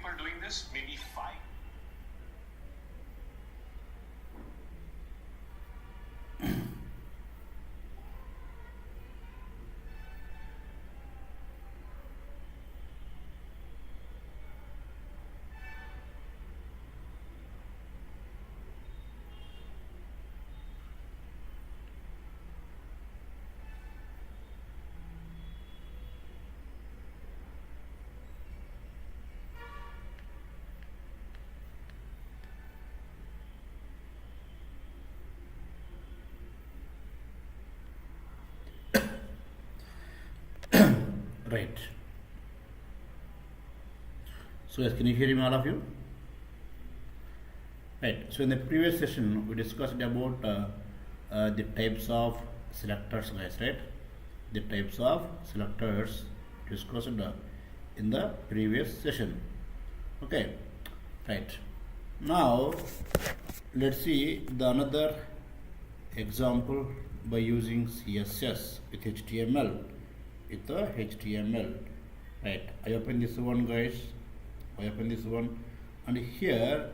people doing this? Maybe 5. Right. So yes, can you hear me, all of you? Right. So in the previous session, we discussed about the types of selectors, guys. Right. The types of selectors discussed in the previous session. Okay. Right. Now let's see the another example by using CSS with HTML. With the HTML. Right. I open this one, guys. I open this one, and here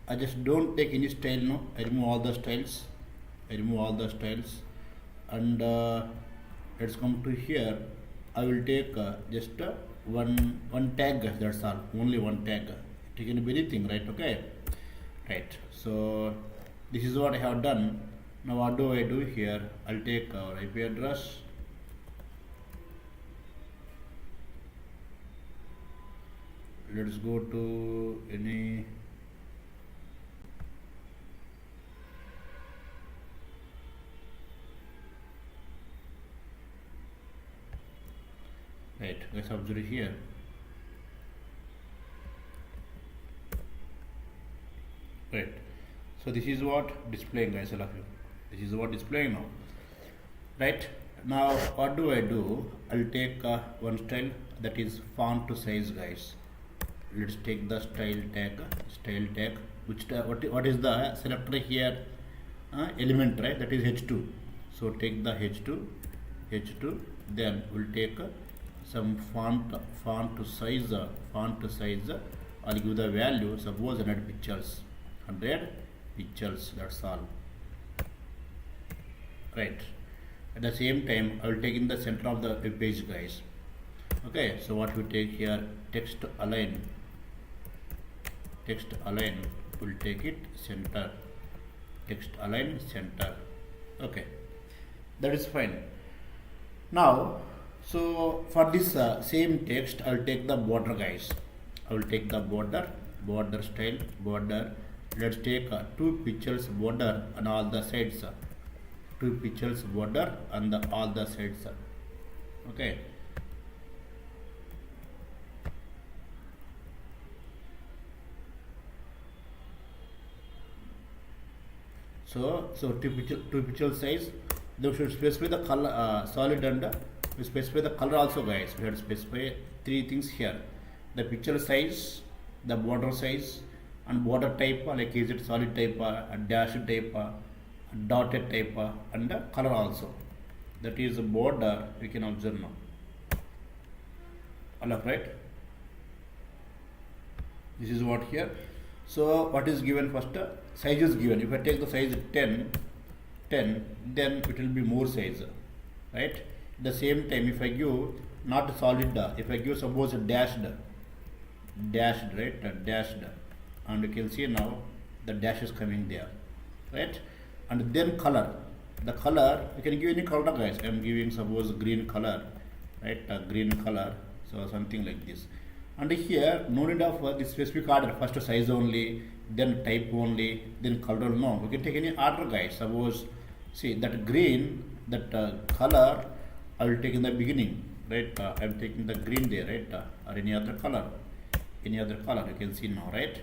I just don't take any style. No, I remove all the styles. And let's come to here. I will take just one tag. That's all. Only one tag. It can be anything, right? Okay. Right. So this is what I have done. Now what do I do here? I'll take our IP address. Let's go to any right. Let's observe here. Right. So this is what displaying, guys, all of you. This is what displaying now. Right. Now what do? I'll take one style, that is font to size, guys. Let's take the style tag, which what is the selector here? Element, right? That is h2. So take the h2. Then we'll take some font to size. I'll give the value. Suppose 100 pixels. That's all. Right. At the same time, I will take in the center of the web page, guys. Okay. So what we take here? Text align. Will take it center. Text align center. Okay, that is fine. Now, so for this same text, I'll take the border, guys. I will take the border style. Let's take 2 pixels border on all the sides. 2 pixels border on all the sides. Okay. So 2 pixel size. They should specify the color, solid, and we specify the color also, guys. We have to specify 3 things here: the pixel size, the border size, and border type, like is it solid type, a dash type, a dotted type, and the color also. That is the border. We can observe now. All right. This is what here. So what is given first? Size is given. If I take the size 10, then it will be more size, right? At the same time, if I give not solid, if I give suppose a dashed, right? Dashed, and you can see now the dash is coming there, right? And then color. The color, you can give any color, guys. I am giving suppose green color, right? Green color. So something like this. And here, no need of this specific order. First size only, then type only, then color. No, we can take any order, guys. Suppose, see that green, that color, I will take in the beginning, right? I am taking the green there, right? Or any other color, you can see now, right?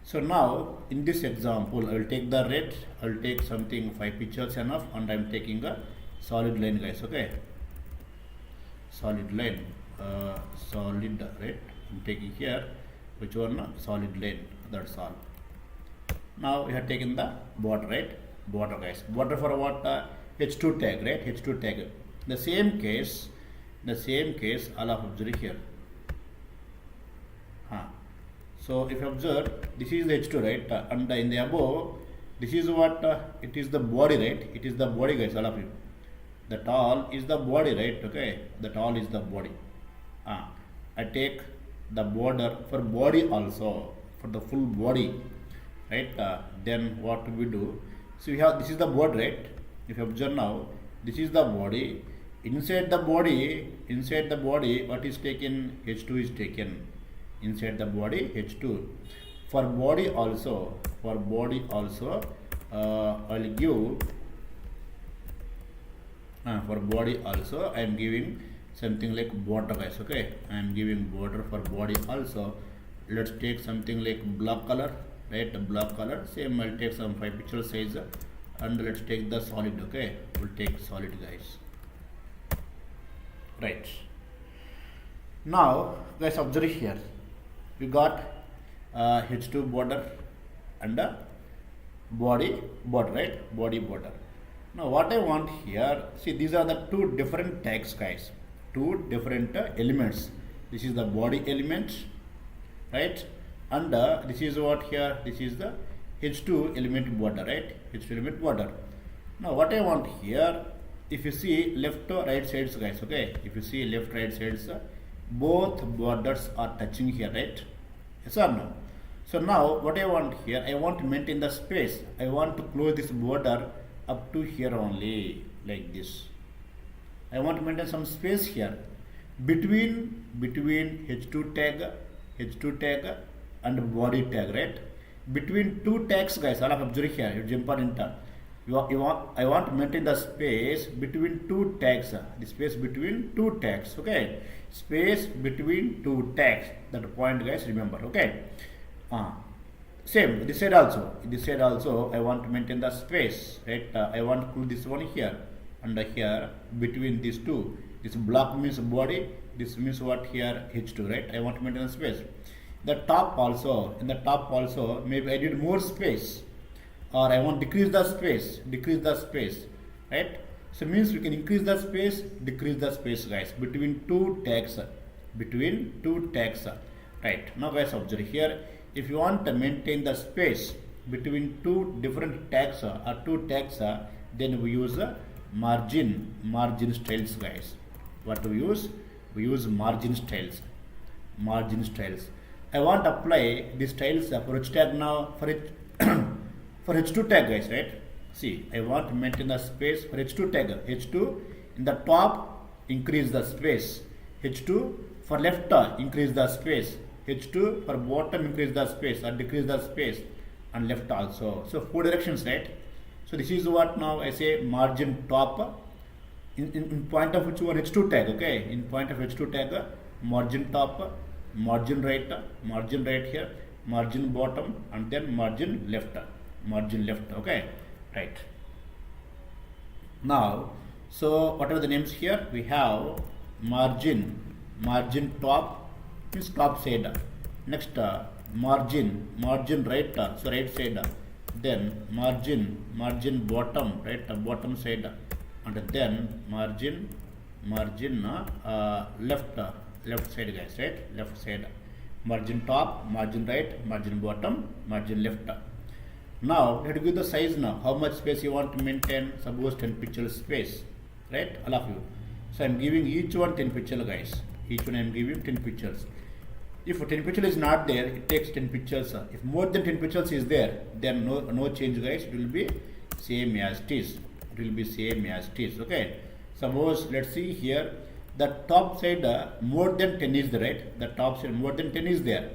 So now, in this example, I will take the red. I will take something 5 pixels enough, and I am taking a solid line, guys. Okay, solid line. Solid, right? I'm taking here which one? Solid line. That's all. Now we have taken the border, right? Border, guys. Border for what? H2 tag, right? H2 tag. The same case, all of observe here. So if you observe, this is the H2, right? And in the above, this is what it is the body, right? It is the body, guys, all of you. The tall is the body, right? Okay, the tall is the body. I take the border for body also, for the full body, right? Then what we do? So we have, this is the body, right? If you observe now, this is the body. Inside the body, what is taken? H2 is taken. Inside the body, H2. For body also, I'll give. For body also, I am giving something like border, guys. Okay, I am giving border for body also. Let's take something like black color, right? Black color. Same, I'll take some 5 pixel size, and let's take the solid. Okay, we'll take solid, guys. Right. Now, guys, observe here. We got H2 border and body border, right? Body border. Now, what I want here, see, these are the two different tags, guys. Two different elements. This is the body element, right? And this is what here, this is the H2 element border, right? H2 element border. Now, what I want here, if you see left or right sides, guys, okay? If you see left, right sides, both borders are touching here, right? Yes or no? So now, what I want here, I want to maintain the space. I want to close this border up to here only, like this. I want to maintain some space here between H2 tag and body tag, right? Between two tags, guys, all of observe here, it's important. I want to maintain the space between two tags, the space between two tags, okay? Space between two tags, that point, guys, remember, okay? Same, this side also, I want to maintain the space, right? I want to put this one here and here between these two. This block means body, this means what here, H2, right? I want to maintain the space. In the top also, maybe I need more space, or I want to decrease the space, right? So means we can increase the space, decrease the space, guys, between two tags, right? Now, guys, observe here. If you want to maintain the space between two different tags or two tags, then we use margin styles, guys. What we use? We use margin styles. I want to apply these styles for which tag now? For for H2 tag, guys, right? See, I want to maintain the space for H2 tag. H2 in the top, increase the space. H2 for left, increase the space. H2 for bottom, increase the space or decrease the space, and left also. So 4 directions, right? So this is what now I say margin top in point of which one H2 tag, okay? In point of H2 tag, margin top, margin right here, margin bottom, and then margin left, okay? Right. Now, so what are the names here? We have margin top, means top side. Next, margin right, so right side. Then margin bottom, right, bottom side. And then margin left side, guys, right, left side. Margin top, margin right, margin bottom, margin left. Now let us give the size now. How much space you want to maintain? Suppose 10 pixel space, right, all of you. So I am giving each one 10 pixel, guys. Each one I am giving 10 pixels. If 10 pixel is not there, it takes 10 pixels. If more than 10 pixels is there, then no change, guys. It will be same as it is. Okay. Suppose let's see here, the top side more than 10 is there, right? The top side more than 10 is there.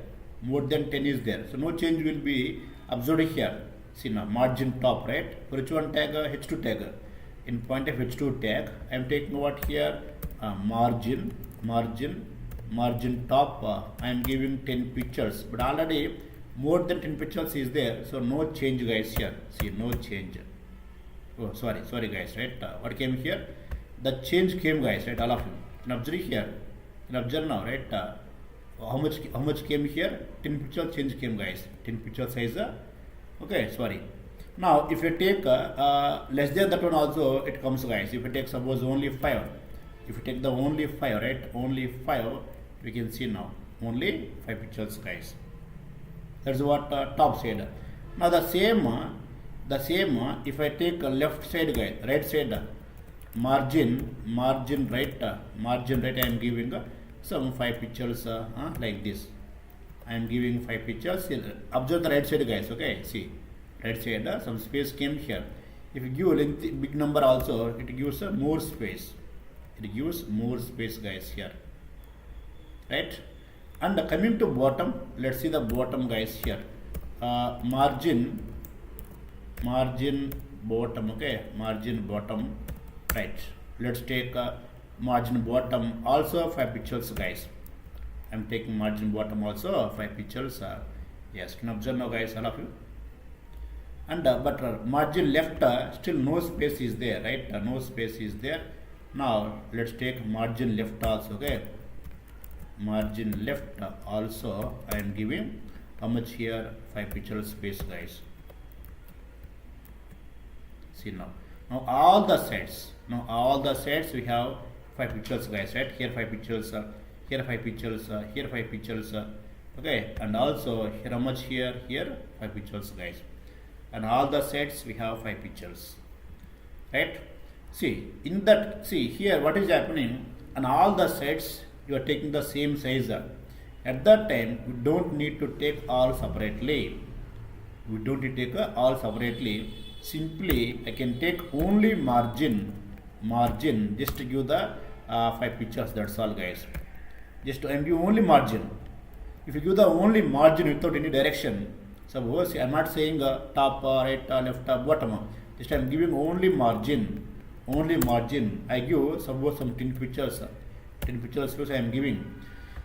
So no change will be observed here. See now, margin top, right? For which one tag? H2 tag. In point of H2 tag, I am taking what here? Margin top. I am giving 10 pixels, but already more than 10 pixels is there, so no change, guys, here. See, no change. Oh, sorry, guys, right? What came here? The change came, guys, right? All of you. And observe here. And observe now, right? How much came here? 10 pixel change came, guys. 10 pixel size. Okay, sorry. Now, if you take less than that one also, it comes, guys. If you take suppose only 5. If you take the only 5, right? Only 5, we can see now. Only 5 pixels, guys. That's what top side. Now the same if I take left side guys, right side margin right I am giving some 5 pixels like this. I am giving 5 pixels. Observe the right side guys. Okay, see right side some space came here. If you give length big number also, it gives more space. It gives more space guys here, right? And coming to bottom, let's see the bottom guys here. Margin bottom. Okay, margin bottom, right? Let's take margin bottom also 5 pixels guys. I'm taking margin bottom also 5 pixels. Yes, can observe now guys, all of you. And but margin left still no space is there, right? No space is there. Now let's take margin left also. Okay, margin left also I am giving how much here, 5 pixels space guys. See now all the sets we have 5 pixels guys, right? Here 5 pixels, here 5 pixels, here 5 pixels. Okay, and also here how much here 5 pixels guys. And all the sets we have 5 pixels, right? See in that, see here what is happening, and all the sets you are taking the same size. At that time we don't need to take all separately. Simply I can take only margin just to give the 5 pixels. That's all guys. Just to give only margin. If you give the only margin without any direction, suppose I am not saying top, right, left, bottom. Just I am giving only margin. I give suppose some 10 pictures. 10 pictures space I am giving.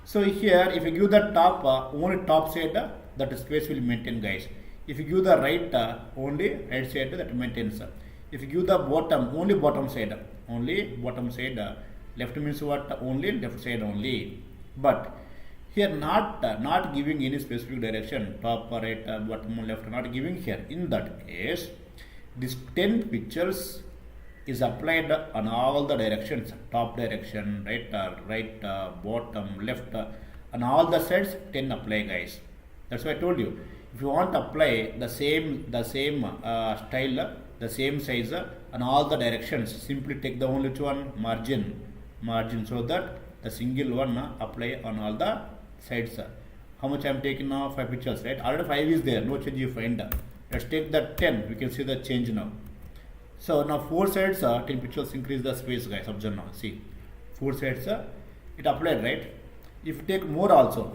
So here if you give the top only top side, that space will maintain guys. If you give the right only right side, that maintains. If you give the bottom only bottom side, left means what? Only left side only. But here not giving any specific direction, top, right, bottom, left, not giving here. In that case, this 10 pictures is applied on all the directions, top direction, right, bottom, left, on all the sides 10 apply guys. That's why I told you, if you want to apply the same style, the same size on all the directions, simply take the only one margin, so that the single one apply on all the sides. How much I am taking now? 5 pixels, right? Already 5 is there, no change you find. Let's take the 10, we can see the change now. So now 4 sides 10 pixels increase the space guys. Observe now, see 4 sides it applied, right? If you take more also,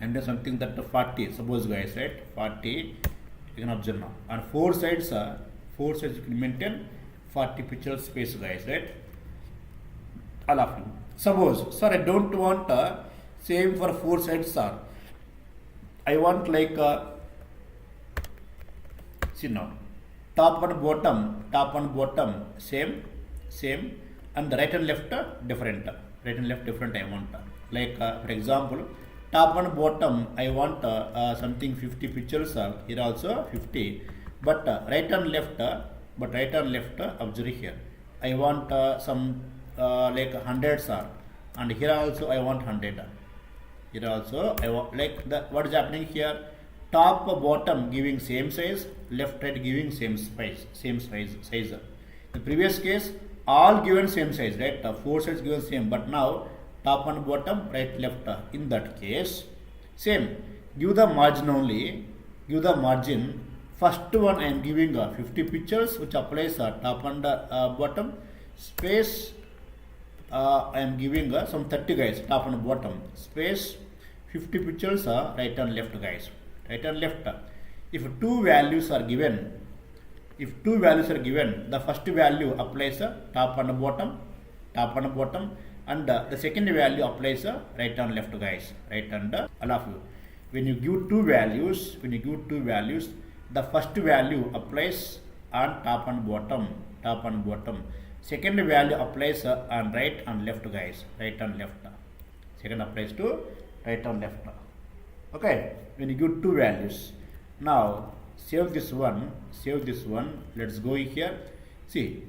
and then something that 40, suppose guys, right, 40, you can observe now, and 4 sides you can maintain 40 pixels space guys, right? All of you. Suppose sir I don't want same for 4 sides sir, I want like see now top and bottom same, and the right and left different. I want like for example top and bottom I want something 50 pixels, here also 50, but right and left observe here I want some like 100 and here also I want 100. Here also I want like the what is happening here, top bottom giving same size, left right giving same size. In previous case all given same size, right? 4 sides given same, but now top and bottom, right, left. In that case same, give the margin only, first one I am giving 50 pixels which applies top and bottom space. I am giving some 30 guys, top and bottom space 50 pixels right and left guys, right and left. If two values are given, the first value applies top and bottom, and the second value applies right and left guys, right and all of you. When you give two values, the first value applies on top and bottom. Second value applies on right and left guys, right and left. Second applies to right and left. Okay, when you give two values. Now save this one. Let's go here. See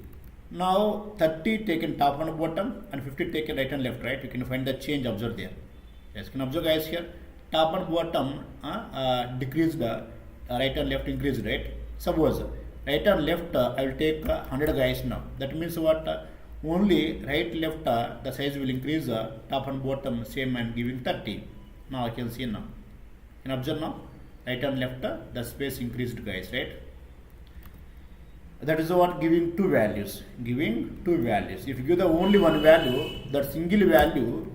now 30 taken top and bottom and 50 taken right and left, right? You can find the change, observe there. Yes, can observe guys here. top and bottom decreased, right and left increased, right? Suppose right and left I will take 100 guys now. That means what? Only right left the size will increase, top and bottom same I am giving 30. Now I can see now. You can observe now, right and left the space increased, guys, right? That is what giving two values. Giving two values. If you give the only one value, that single value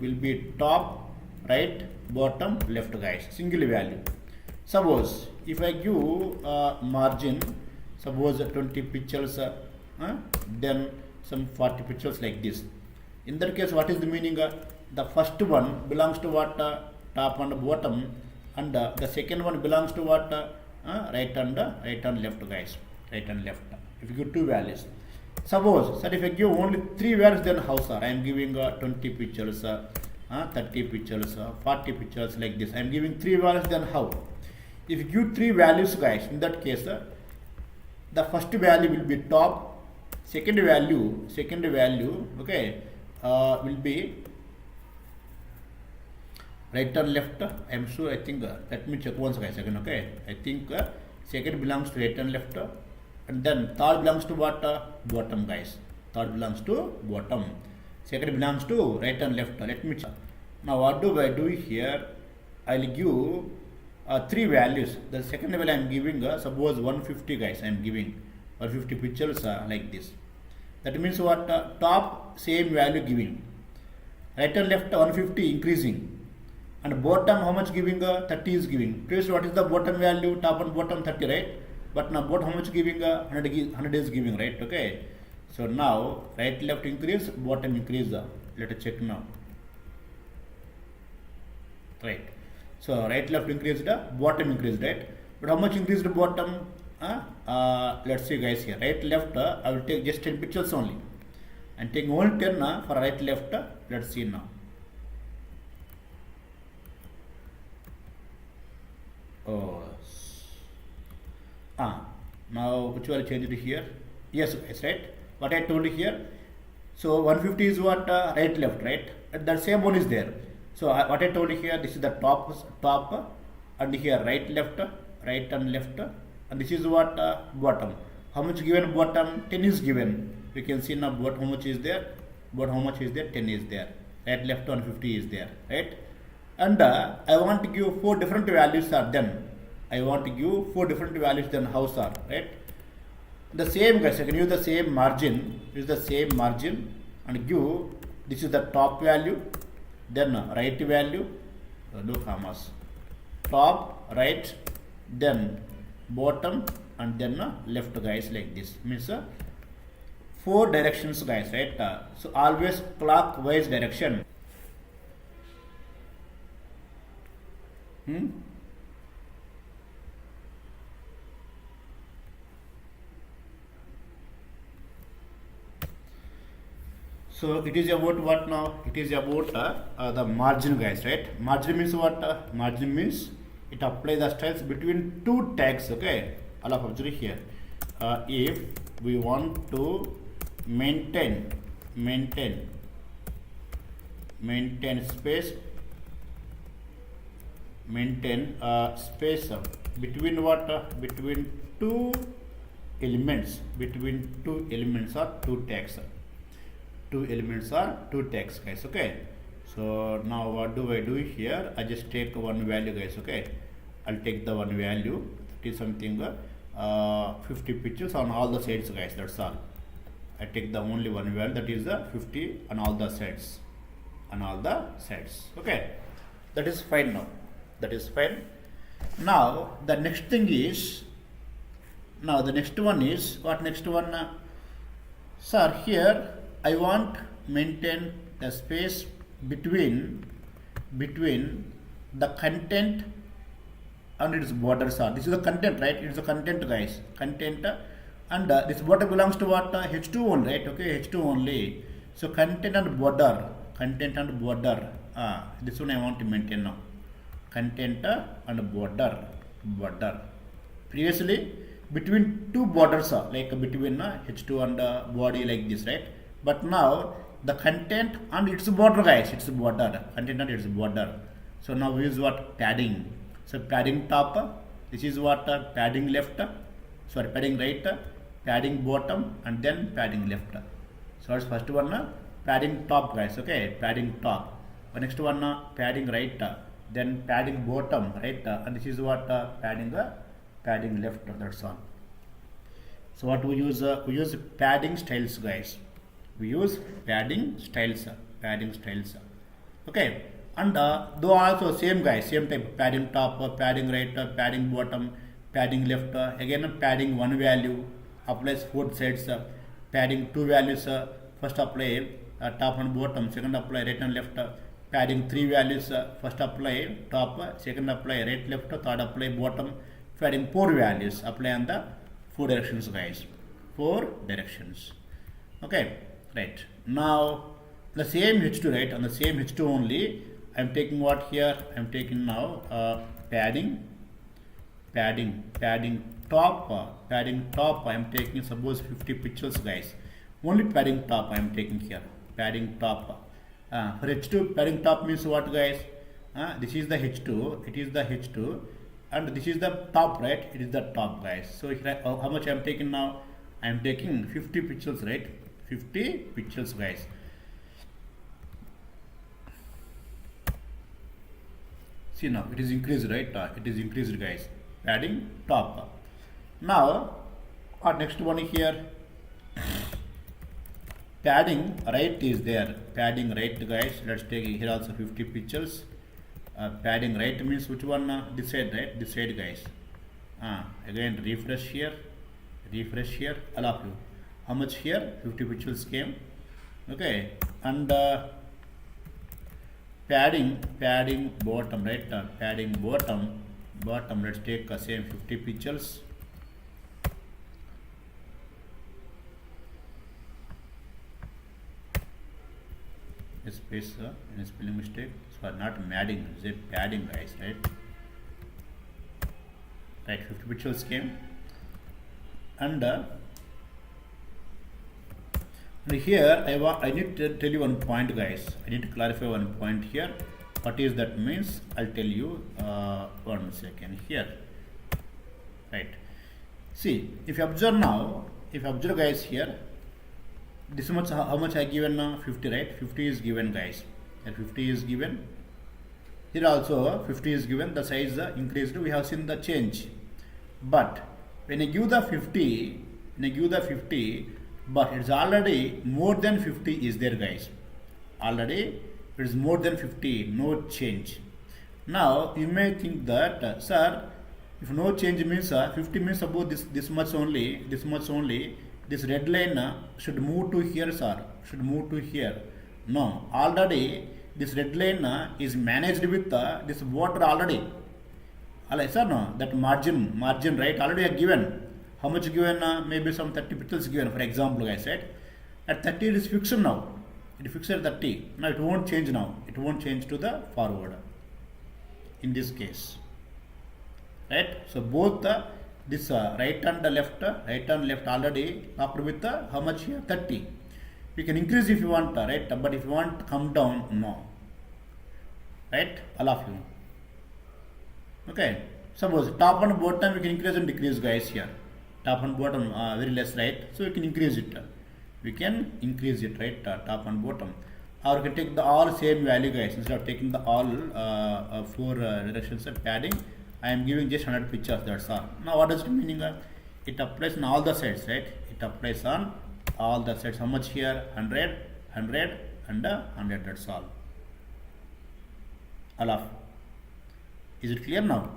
will be top, right, bottom, left, guys. Single value. Suppose if I give margin, suppose 20 pixels, then some 40 pixels like this. In that case, what is the meaning? The first one belongs to what? Top and bottom, and the second one belongs to what? Right and left, guys. Right and left. If you give two values, suppose that if I give only three values, then how, sir? I am giving 20 pictures, 30 pictures, 40 pictures like this. I am giving three values, then how? If you give three values, guys, in that case, the first value will be top. Second value, okay, will be right and left. I am sure. I think let me check once, guys, again. Okay, I think second belongs to right and left, and then third belongs to what? Bottom, guys. Third belongs to bottom. Second belongs to right and left. Let me check. Now what do I do here? I will give three values. The second level I am giving suppose 150, guys. I am giving 150 pictures like this. That means what? Top same value giving. Right and left 150 increasing. And bottom how much giving? 30 is giving. Previously what is the bottom value? Top and bottom 30, right? But now bottom how much giving? 100 is giving, right? Okay. So now right left increase, bottom increase. Let us check now. Right. So right left increased, bottom increased, right? But how much increased the bottom? Let's see, guys, here. Right left I will take just 10 pixels only. And taking only 10 for right left. Let's see now. Oh, now which will change it here? Yes, it's right. What I told you here. So 150 is what? Right left, right? And that same one is there. So what I told you here, this is the top, and here right and left, and this is what? Bottom. How much given bottom? 10 is given. We can see now what how much is there? What how much is there? 10 is there. Right left 150 is there, right? And I want to give four different values are then. I want to give four different values then house are, right? The same, guys, I can use the same margin, and give this is the top value, then right value, no commas, top, right, then bottom, and then left, guys, like this. Means four directions, guys, right? So always clockwise direction. So it is about what now? It is about the margin, guys, right? Margin means what? Margin means it applies the styles between two tags, okay? All of observe here. If we want to maintain space, between what? Between two elements or two tags. Two elements are two tags, guys, okay? So now what do I do here? I just take one value, guys, okay? I'll take the one value, it is something 50 pictures on all the sides, guys, that's all. I take the only one value, that is 50 on all the sides, okay? That is fine now. Now the next thing is, the next one is, what next one? Sir, here I want maintain the space between the content and its borders are. This is the content, right? It's the content, guys. Content, and this border belongs to what? H2 only, right? Okay, H2 only. So content and border. This one I want to maintain now. Content and border. Previously, between two borders are like between H2 and body like this, right? But now the content and its border, guys, content and its border. So now we use what? Padding. So padding top, this is what? Padding left, sorry, padding right, padding bottom, and then padding left. So what's first one? Padding top, guys. Okay, padding top. Next one, padding right, then padding bottom, right, and this is what? Padding left. That's all. So what we use? We use padding styles, guys. We use padding styles. Okay, and though also same, guys, same type: padding top, padding right, padding bottom, padding left. Again padding one value applies both sides. Padding two values, first apply top and bottom, second apply right and left. Padding three values, first apply top, second apply right left, third apply bottom. Padding four values, apply on the four directions, guys. Four directions. Okay, right. Now the same H2, right? On the same H2 only, I am taking what here? I am taking now padding top. I am taking suppose 50 pixels, guys. Only padding top I am taking here. Padding top. For H2, padding top means what, guys? This is the H2. It is the H2, and this is the top, right? It is the top, guys. So how much I am taking now? I am taking 50 pixels, right? 50 pixels, guys. See now, it is increased, right? It is increased, guys. Padding top. Now, our next one here. Padding right is there. Padding right, guys. Let's take here also 50 pixels. Padding right means which one? This side, right? This side, guys. Again, refresh here. All of you. How much here? 50 pixels came. Okay, and padding bottom, right? Padding bottom. Let's take same 50 pixels. Space in a spelling mistake. So not madding, is it padding, guys, right? Right, 50 pixels came, and here I need to tell you one point, guys. I need to clarify one point here. What is that means? I'll tell you 1 second here. Right. See, if you observe now, guys, here, this much, how much I given now? 50, right? 50 is given, guys. And 50 is given. Here also 50 is given. The size increased. We have seen the change. But when I give the 50, but it's already more than 50 is there, guys. Already it is more than 50, no change. Now you may think that, sir, if no change means 50 means about this much only. This red line should move to here, sir. Should move to here. No, already this red line is managed with this water already. Alright, sir, no, that margin, right? Already are given. How much given? Maybe some 30 pixels given, for example, I said. At 30 it is fixed now. It is fixed at 30. Now it won't change now. It won't change to the forward. In this case, right? So both this right and left already after with how much here? 30. You can increase if you want, right? But if you want to come down, no. Right? All of you. Okay. Suppose top and bottom we can increase and decrease, guys, here. Top and bottom very less, right? So we can increase it. Right? Top and bottom. Or we can take the all same value, guys. Instead of taking the all four directions of padding, I am giving just 100 pictures, that's all. Now what does it mean? It applies on all the sides, right? It applies on all the sides. How much here? 100, 100 and 100, that's all. All. Is it clear now?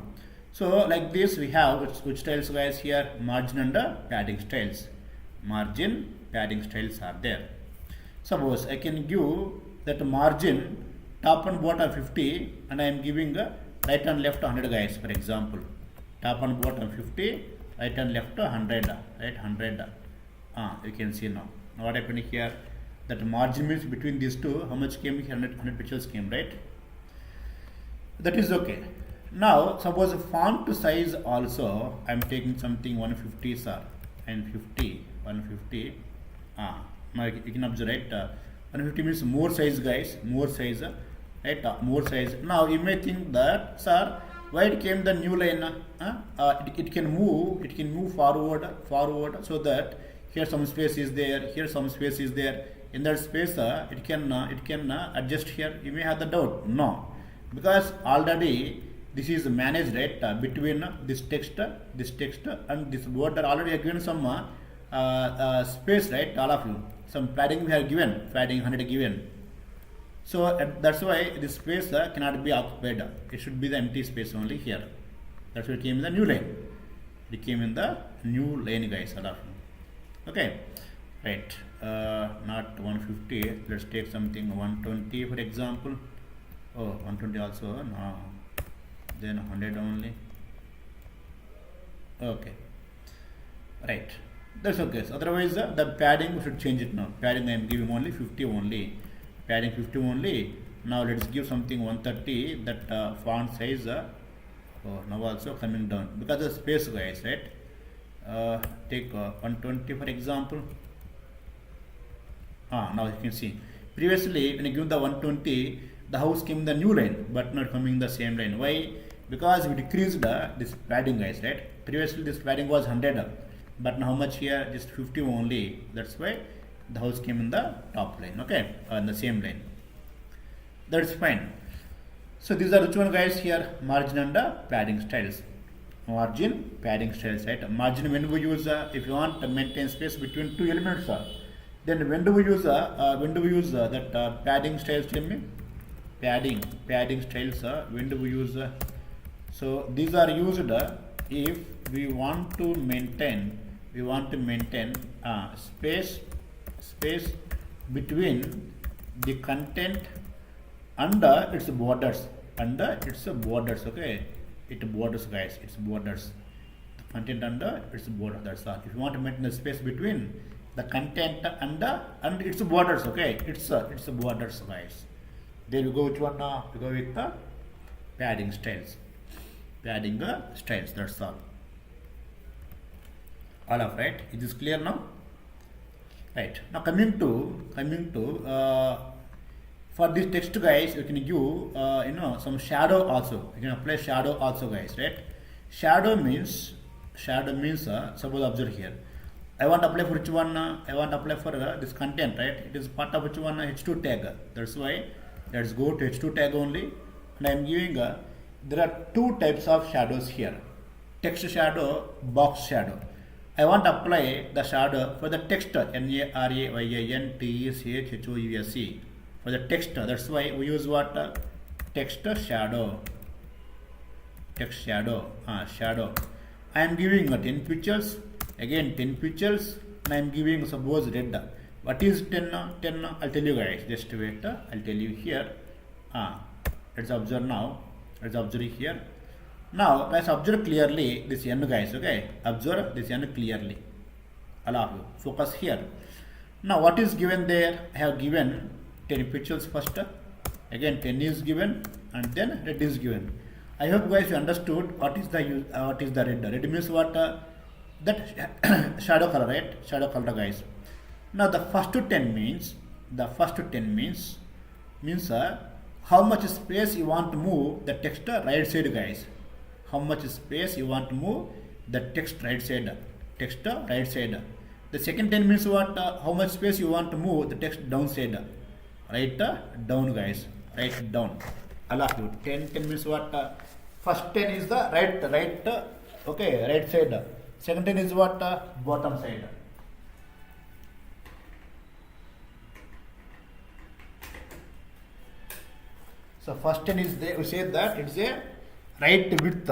So like this we have which styles, guys, here? Margin and padding styles. Margin, padding styles are there. Suppose I can give that margin top and bottom 50 and I am giving right and left 100, guys, for example. Top and bottom 50, right and left 100, right? 100. You can see now. Now what happened here? That margin means between these two, how much came here? 100 pixels came, right? That is okay. Now suppose font size also I am taking something 150, sir, and 50, 150. Now you can observe, right? 150 means more size, guys, more size. right? More size. Now you may think that, sir, why it came the new line? It can move forward, so that here some space is there, here some space is there. In that space, it can adjust here. You may have the doubt. No, because already this is managed, right? Between this text and this word are already given some space, right? All of you, some padding we have given, padding 100 given. So that's why this space cannot be occupied. It should be the empty space only here. That's why it came in the new line. It came in the new line, guys. All of you. Okay, right. Not 150. Let's take something 120 for example. Oh, 120 also. No. Then 100 only. Okay. Right. That's okay. So otherwise, the padding we should change it now. Padding I am giving only 50 only. Padding 50 only. Now let's give something 130. That font size. Now also coming down because the space, guys, right? Take 120 for example. Now you can see. Previously, when you give the 120, the house came in the new line, but not coming the same line. Why? Because we decreased this padding, guys, right? Previously, this padding was 100, but now how much here? Just 50 only. That's why the house came in the top line, okay, in the same line. That's fine. So these are which one, guys? Here, margin and padding styles. Margin, padding styles, right? Margin when we use if you want to maintain space between two elements, then when do we use that padding styles? Tell me, padding styles. When do we use? So these are used if we want to maintain space between the content and its borders. Okay, it borders, guys. It's borders. The content under its border. That's all. If you want to maintain the space between the content and its borders, okay, it's borders, guys. There we go. Which one? We go with the padding styles. Padding styles. That's all. All of right. Is this clear now? Right. Now coming to for this text, guys, you can give some shadow also. You can apply shadow also, guys, right? Shadow means suppose observe here. I want to apply for which one? I want to apply for this content, right? It is part of which one? H2 tag. That's why let's go to H2 tag only. And I am giving there are two types of shadows here: text shadow, box shadow. I want to apply the shadow for the text, NARAYANTECHHOUSE. For the text, that's why we use what? Text shadow. Shadow. I am giving 10 pictures. Again 10 pictures. And I am giving suppose red. What is 10? I'll tell you, guys. Just wait. I'll tell you here. Let's observe now. Let's observe here. Now let's observe clearly this n, guys. Okay. Observe this n clearly. Allow you. Focus here. Now what is given there? I have given 10 pixels first. Again 10 is given and then red is given. I hope, guys, you understood what is the red. Red means what? That shadow color, right? Shadow color, guys. Now the first 10 means how much space you want to move the text right side, guys. How much space you want to move the text right side. The second 10 means what? How much space you want to move the text down side. Right down, guys. Right down. Allah you. 10 means what? First 10 is the right side. Second 10 is what? Bottom side. So first 10 is there. We say that it's a right width.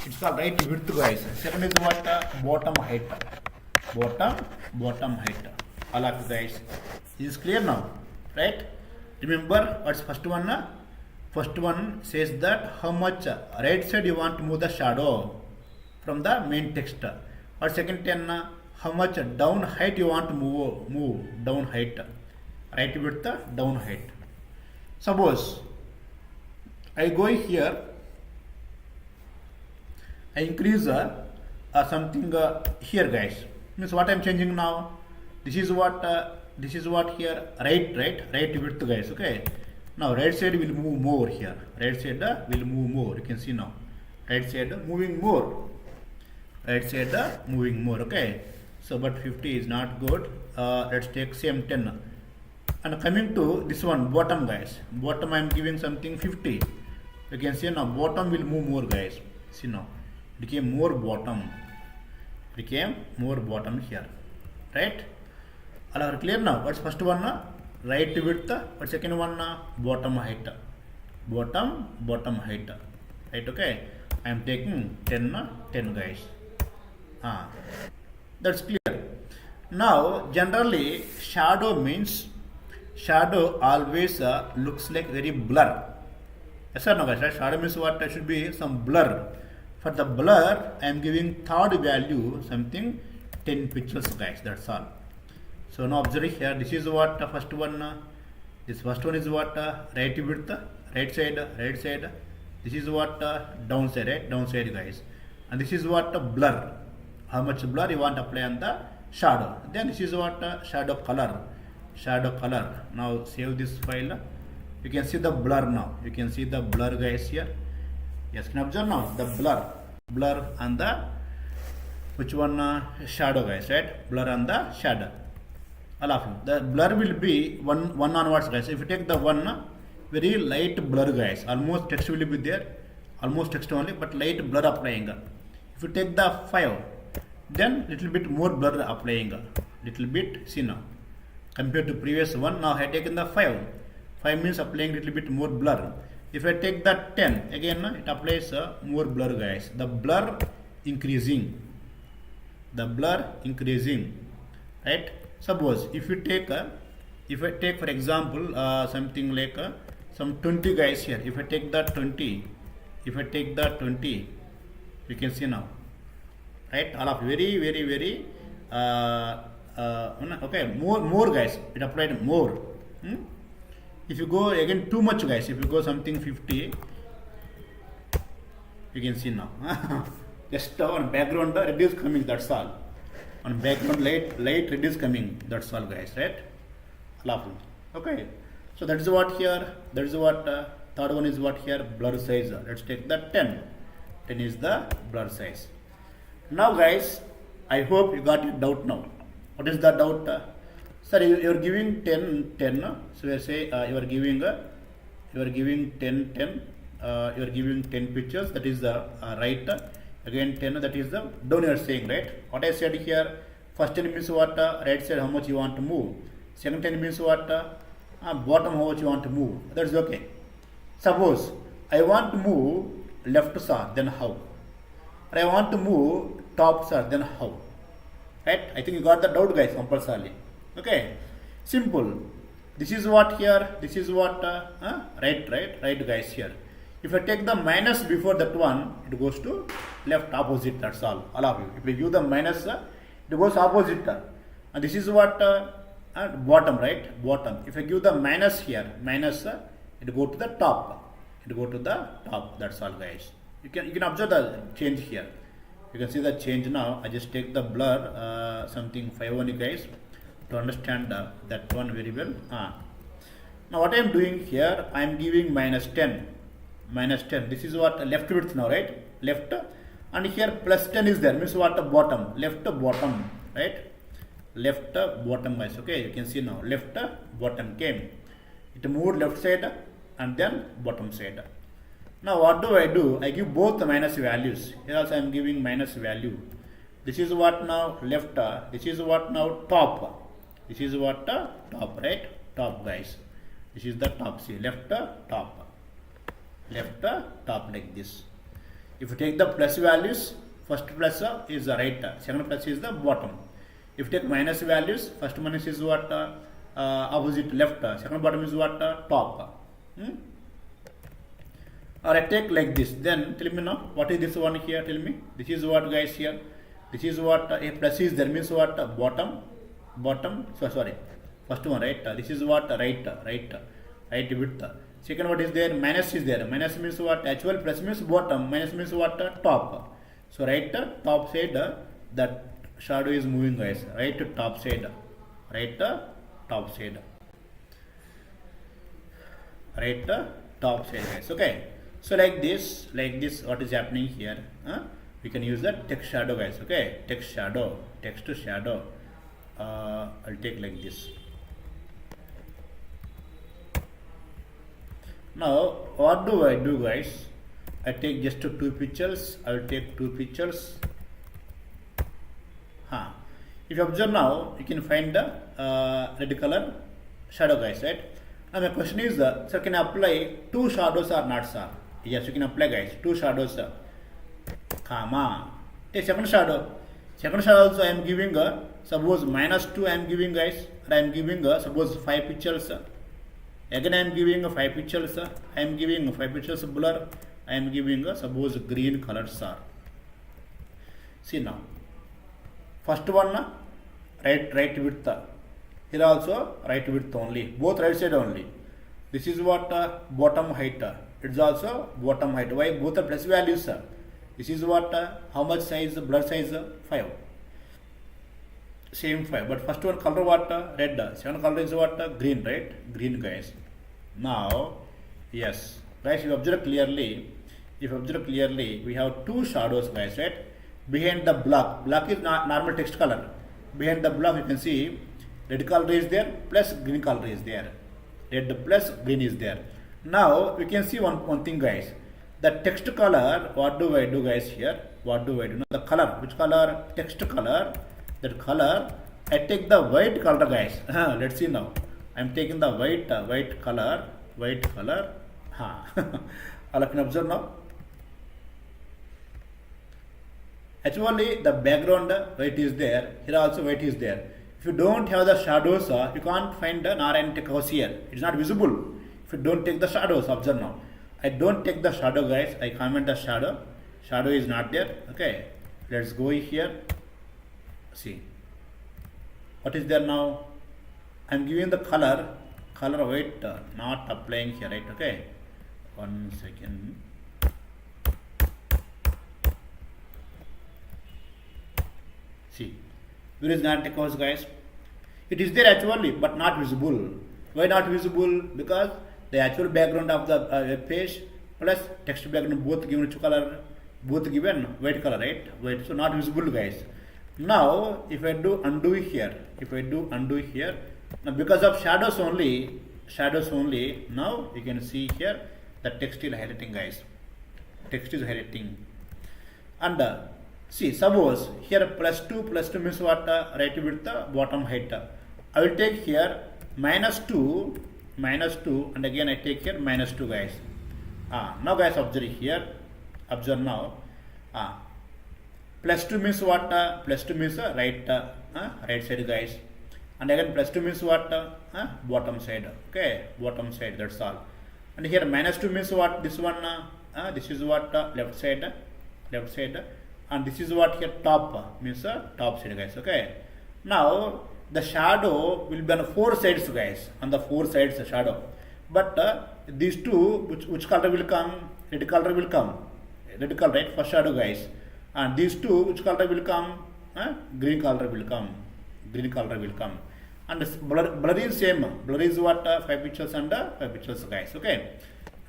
It's called right width, guys. Second is what? Bottom height. Bottom height. Allah, guys. Is clear now? Right? Remember what's first one? First one says that how much right side you want to move the shadow from the main text. Or second 10, how much down height you want to move down height. Right width, down height. Suppose I go here, I increase something here, guys. Means what I am changing now? This is what here right width, guys. Okay. Now right side will move more here. Right side will move more. You can see now. Right side moving more. Right side moving more. Okay. So but 50 is not good. Let's take same 10. And coming to this one bottom guys. Bottom I am giving something 50. You can see now bottom will move more guys. See now. Became more bottom. Became more bottom here. Right? All are clear now. What's first one? Right width. What second one? Bottom height. Bottom height. Right? Okay. I am taking 10 guys. That's clear. Now generally shadow means shadow always looks like very blur. Yes or no guys? Right? Shadow means what? Should be some blur. For the blur I am giving third value something 10 pixels guys. That's all. So now observe here. This is what first one. This first one is what right width, right side. This is what downside, right? Downside guys. And this is what blur. How much blur you want to apply on the shadow. Then this is what shadow color. Now save this file. You can see the blur now. You can see the blur guys here. Yes, can observe now the blur on the which one shadow guys, right? Blur on the shadow. All of you. The blur will be one onwards guys. If you take the one very light blur guys, almost text will be there, almost text only, but light blur applying. If you take the 5, then little bit more blur applying. Little bit, see now. Compared to previous one, now I have taken the 5. 5 means applying little bit more blur. If I take the 10, again it applies more blur guys. The blur increasing. Right? Suppose if you take for example something like some 20 guys here. If I take the 20, you can see now, right? All of very okay, more guys. It applied more. If you go again too much guys, if you go something 50, you can see now. Just on background red is coming. That's all. On background light red is coming. That's all guys, right? Laughing. Okay. So that is what here. That is what third one is what here. Blur size. Let's take the 10. 10 is the blur size. Now guys, I hope you got your doubt now. What is the doubt? Sir, you are giving 10. So you say you are giving 10. You are giving 10 pictures. That is the right. Again 10. That is the down. You are saying, right? What I said here. First 10 means what? Right side how much you want to move. Second 10 means what? Bottom how much you want to move. That is okay. Suppose I want to move left side, then how? Or I want to move top side, then how? Right? I think you got the doubt guys compulsorily. Okay. Simple. This is what here. This is what right guys here. If I take the minus before that one, it goes to left opposite. That's all. All of you. If you give the minus, it goes opposite. And this is what bottom, right? Bottom. If I give the minus here, minus, it go to the top. That's all, guys. You can observe the change here. You can see the change now. I just take the blur something 5 only, guys, to understand that one very well. Now what I am doing here, I am giving minus 10. This is what left width now, right? Left, and here plus 10 is there. Means what? Bottom. Left bottom, right? Left bottom, guys. Okay, you can see now. Left bottom came. It moved left side and then bottom side. Now what do? I give both the minus values. Here also I am giving minus value. This is what now? Left. This is what now? Top. This is what? Top, right? Top, guys. This is the top. See, left top. Left top like this. If you take the plus values, first plus is the right, second plus is the bottom. If you take minus values, first minus is what? Opposite left, second bottom is what? Top. Or I take like this, then tell me now, what is this one here? Tell me. This is what, guys, here. This is what a plus is there, means what? Bottom. So sorry, first one, right? This is what? Right width. Second, what is there? Minus is there. Minus means what? Actual plus means bottom. Minus means what? Top. So right top side, that shadow is moving, guys. Right top side. right top side guys. Okay, so like this what is happening here, we can use the text shadow guys. Okay, text to shadow. I'll take like this. Now what do I do guys? I take just two pictures. I will take two pictures. If you observe now, you can find the red color shadow guys, right? Now my question is, sir, can I apply two shadows or not, sir? Yes, you can apply guys, two shadows, sir. Comma. Take second shadow. Second shadow also I am giving, suppose -2 I am giving guys, and I am giving suppose 5 pixels. Again I am giving 5 pixels. I am giving 5 pixels blur. I am giving suppose green color, sir. See now. First one, right width. Here also right width only. Both right side only. This is what bottom height. It's also bottom height. Why? Both are plus values. This is what how much size? Blur size 5. Same 5. But first one color what? Red. Second color is what? Green, right? Green guys. Now, yes, guys, you observe clearly. If you observe clearly, we have two shadows, guys, right? Behind the block is not normal text color. Behind the block you can see red color is there plus green color is there. Red plus green is there. Now we can see one thing guys. The text color, what do I do guys here? What do I do? The color, which color? Text color. That color, I take the white color guys. Let's see now. I am taking the white color. All of you observe now. Actually, the background white is there. Here also white is there. If you don't have the shadows, you can't find the Narayana house here. It's not visible. If you don't take the shadows, observe now. I don't take the shadow, guys. I comment the shadow. Shadow is not there. Okay. Let's go here. See. What is there now? I'm giving the color white, not applying here, right? Okay. 1 second. See, where is not house guys? It is there actually, but not visible. Why not visible? Because the actual background of the web page plus text background both given which color? Both given white color, right? White, so not visible guys. Now, if I do undo here, now because of shadows only, now you can see here the text is highlighting guys. Text is highlighting. And see, suppose here +2 means what? Right width, bottom height. I will take here -2, and again I take here -2 guys. Now guys observe here. Observe now. +2 means what? +2 means right side guys. And again +2 means what? Bottom side. Okay, bottom side. That's all. And here -2 means what? This one. This is what? Left side. And this is what here top means top side guys. Okay. Now the shadow will be on 4 sides guys. On the 4 sides the shadow. But these two, which color will come? Red color will come. Red color, right? First shadow guys. And these two, which color will come? Green color will come. And blur is same. Blur is what? 5 pixels and 5 pixels guys. Okay.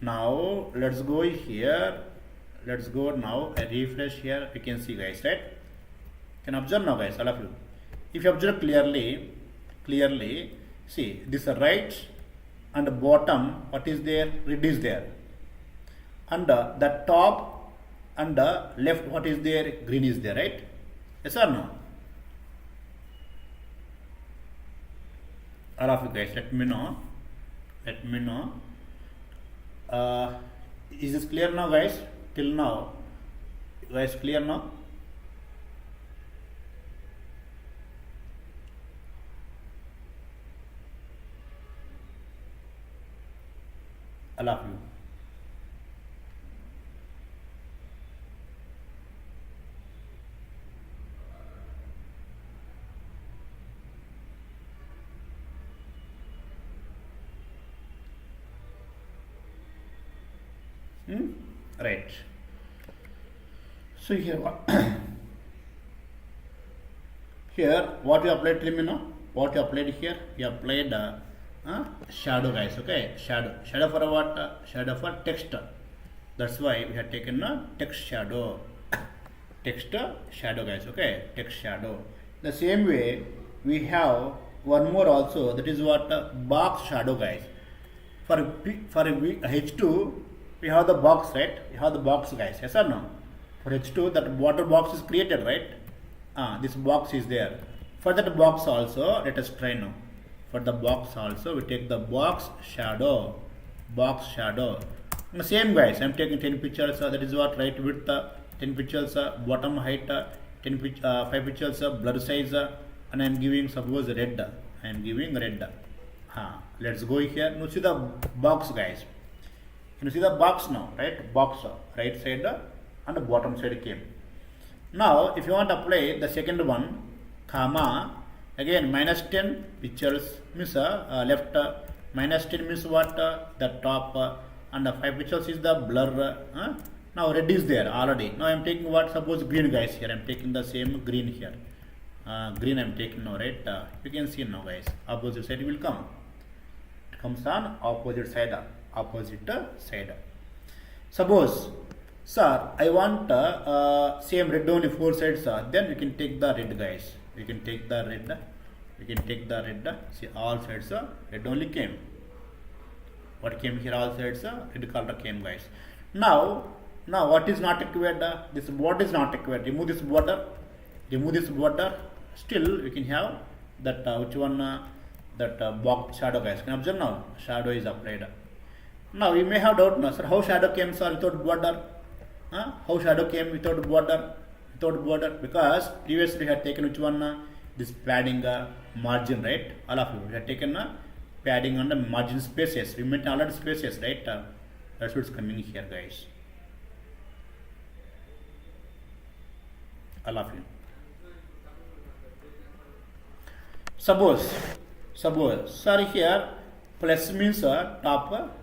Now let's go here. Let's go now. I refresh here. You can see guys, right? You can observe now guys, all of you. If you observe clearly, see this right and bottom. What is there? Red is there. And the top and the left, what is there? Green is there, right? Yes or no? All of you guys, let me know. Is this clear now guys? Till now, guys, clear now? All of you. Right. So here here what you applied, let me know. What you applied here? You applied shadow guys. Okay, shadow for what? Shadow for text. That's why we have taken a text shadow. Text shadow guys. Okay, text shadow. The same way we have one more also, that is what? Box shadow guys. For H2 we have the box, right? We have the box guys, yes or no? For H2 that water box is created, right? This box is there. For that box also, let us try now. For the box also, we take the box shadow. Box shadow. The same guys, I am taking 10 pixels, that is what? Right width, 10 pixels, bottom height, 5 pixels, blur size, and I am giving suppose red. I am giving red. Let's go here. Now see the box guys. You see the box now, right? Box, right side and the bottom side came. Now if you want to apply the second one, comma, again minus 10 pixels means left, minus 10 means what? The top, and 5 pixels is the blur. Now red is there already. Now I am taking what? Suppose green guys here. I am taking the same green here. Green I am taking now, right? You can see now guys. Opposite side will come. It comes on opposite side. Opposite side. Suppose, sir, I want same red only 4 sides. Then we can take the red guys. We can take the red. We can take the red. See all sides red only came. What came here? All sides red color came guys. Now what is not required? This border is not required. Remove this border. Remove this border. Still we can have that which one? That box shadow guys. Can you observe now? Shadow is applied. Now you may have doubt now, sir, how shadow came, sir, without border? How shadow came without border? Without border, because previously we had taken which one? This padding margin, right? All of you, we had taken padding on the margin spaces. We meant already spaces, right? That's what's coming here, guys. All of you. Suppose, sorry, here plus means top.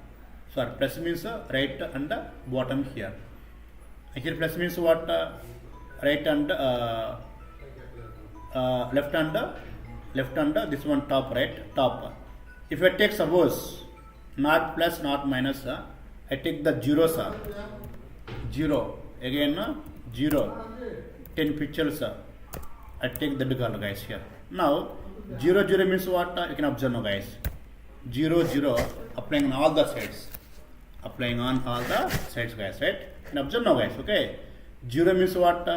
Sorry, plus means right and bottom here. Here plus means what? Right and left and this one top, right? Top. If I take suppose not plus not minus, I take the zeros. 0 again 0. 10 pixels. I take the color guys here. Now 0 0 means what? You can observe now guys. 0 0 applying on all the sides. Applying on all the sides guys, right? And observe now guys, okay? 0 means what?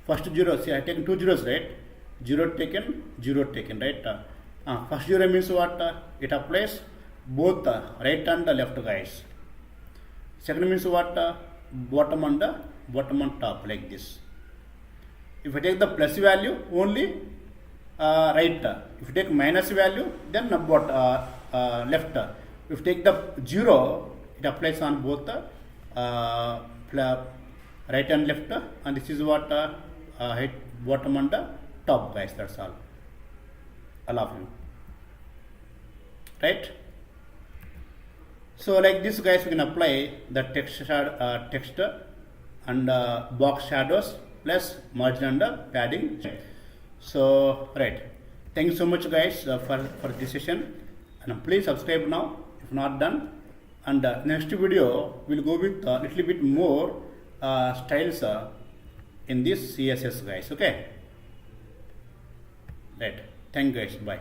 First 0, see I taken 2 zeros, right? 0 taken, right? First 0 means what? It applies both right and left guys. Second means what? Bottom and top, like this. If I take the plus value only right, if you take minus value then left. If you take the 0, it applies on both right and left, and this is what height, bottom and top guys. That's all of you, right? So like this guys, we can apply the text and box shadows plus margin and padding. So right, thank you so much guys for this session, and please subscribe now if not done. And next video we'll go with a little bit more styles in this CSS guys. Okay, right, thank you guys, bye.